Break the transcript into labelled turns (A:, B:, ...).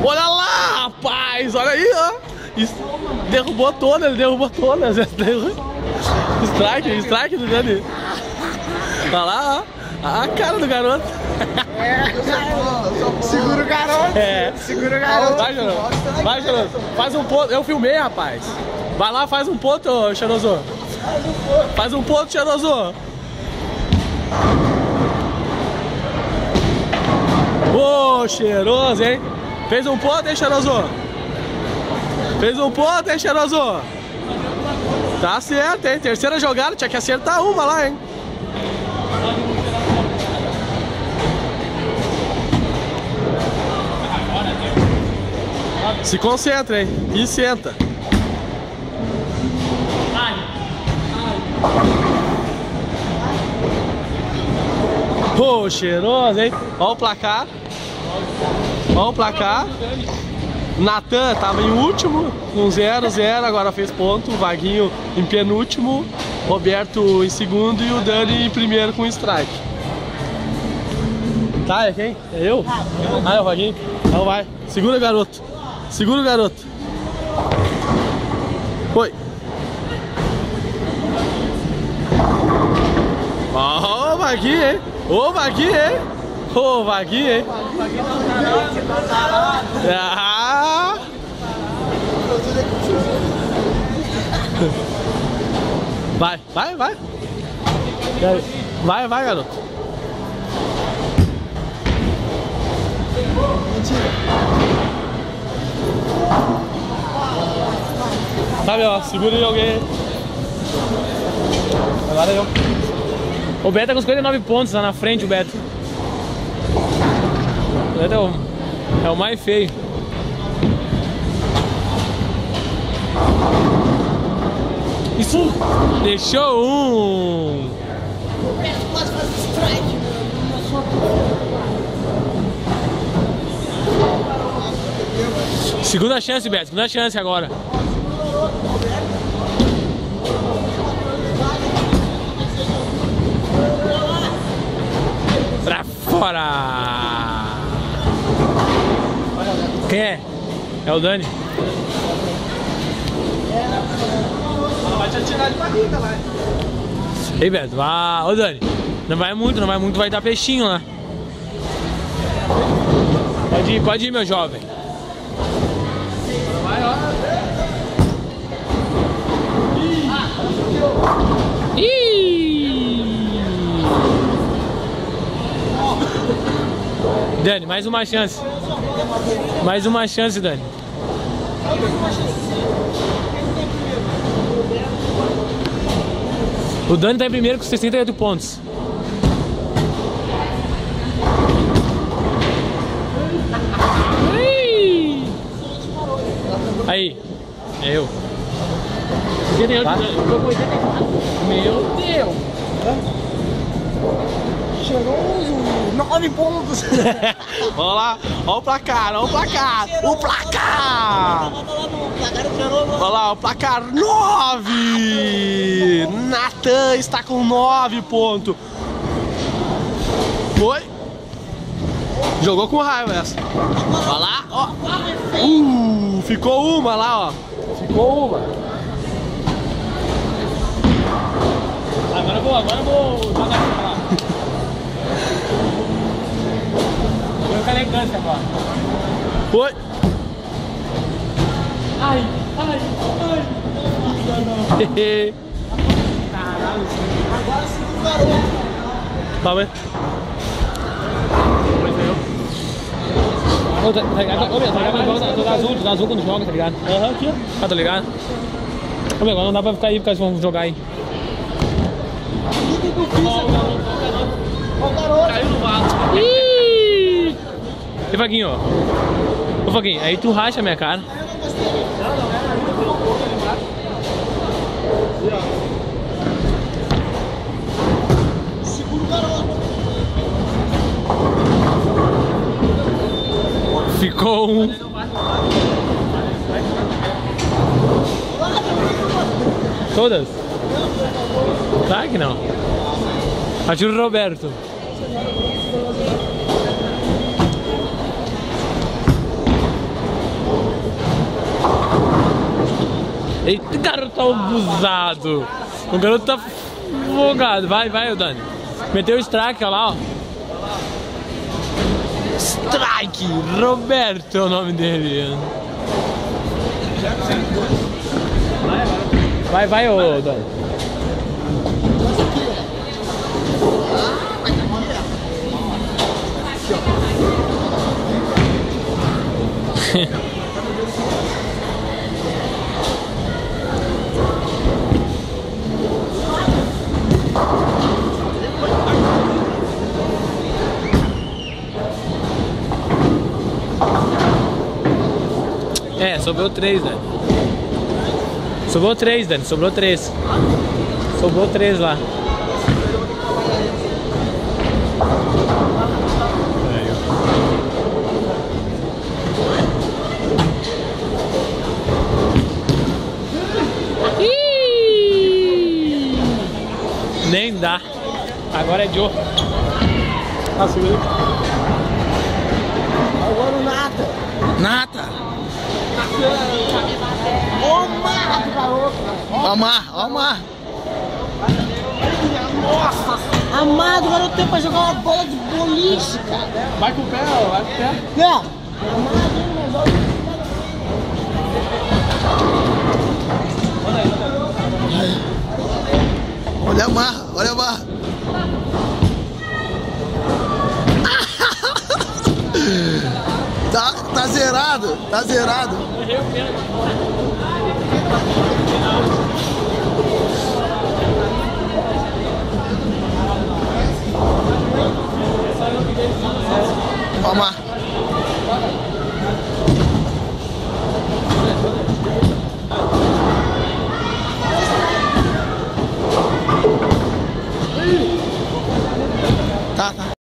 A: Olha lá, rapaz! Olha aí, ó! Derrubou toda, ele derrubou todas. Strike do Dani. Olha lá, ó. A cara do garoto.
B: Segura o garoto.
A: É.
B: Segura o garoto.
A: Vai, Cheiroso. Vai, Cheiroso. Faz um ponto. Eu filmei, rapaz. Vai lá, faz um ponto, Cheiroso. Faz um ponto, Cheiroso. Ô, Cheiroso, hein? Fez um ponto, hein, Cheiroso? Fez um ponto, hein, Cheiroso? Tá certo, hein? Terceira jogada, tinha que acertar uma lá, hein? Se concentra, hein? E senta. Ô, Cheiroso, hein? Ó o placar. Ó o placar. Natan tava em último, com 0-0, agora fez ponto. Vaguinho em penúltimo. Roberto em segundo e o Dani em primeiro com strike. Tá, é quem? É eu? Ah, é o Vaguinho? Então vai. Segura, garoto. Segura o garoto. Foi. Ó, o Vaguinho, hein? Ô, Vaguinho, hein? Ô, Vaguinho, hein? Ah! Vai, vai, vai. Vai, vai, garoto. Tá, meu, segura aí alguém. Agora eu.
C: O Beto tá com 59 pontos lá na frente, o Beto. O Beto é o mais feio. Isso! Deixou um!
D: O Beto quase faz strike.
C: Segunda chance, Beto. Segunda chance agora. Pra fora! Quem é? É o Dani.
A: Vai te atirar de barriga, vai.
C: Ei, Beto, ô Dani, não vai muito, vai dar peixinho lá. Pode ir, meu jovem.
A: Vai, ó.
C: Ih! Dani, mais uma chance. Mais uma chance, Dani. O Dani tá em primeiro com 68 pontos. Aí, é eu.
A: Tá?
B: Meu Deus. Cheiroso. 9 pontos.
A: Olha lá, olha o placar, olha o placar. O placar! Olha lá, o placar 9! Natan está com 9 pontos. Foi. Jogou com raiva essa. Olha lá, ó. Ficou uma lá, ó. Ficou uma.
C: Agora eu vou jogar pra lá. Vou ficar elegante agora.
A: Foi.
C: Ai.
A: Caralho.
D: Agora sim o garoto.
A: Tá bem.
C: Ô, tá ligado azul quando joga, tá ligado?
A: Aham, aqui, ó.
C: Ah, tá ligado? Ô, meu, agora não dá pra ficar aí, porque eles vão jogar aí.
D: O que eu fiz agora? Ó o garoto.
A: Caiu no vaso.
C: Ih! E Vaguinho, ó. Ô, Vaguinho, aí tu racha a minha cara.
D: Segura o garoto.
C: Ficou um. Todas? Claro que não. Ajuda o Roberto. Eita, garoto tá abusado. O garoto tá folgado. Vai, vai, Dani. Meteu o strike, olha lá, ó. Strike! Roberto é o nome dele. Vai, vai, ô Dani. É, sobrou 3, Dani. Sobrou 3, Dani, sobrou 3. Sobrou 3 lá. Nem dá. Agora é Joe.
A: Ah, segura.
B: Agora o Nata.
D: Nata.
B: Ô, Mato, garoto.
D: Ó o mar, ó o mar.
B: Nossa. Amado, garoto tem pra jogar uma bola de boliche, cara.
A: Vai com o pé, ó. Vai com o pé.
B: Não.
D: Olha o mar, olha o mar. Tá zerado, tá zerado. Ó o mar. Tá, tá.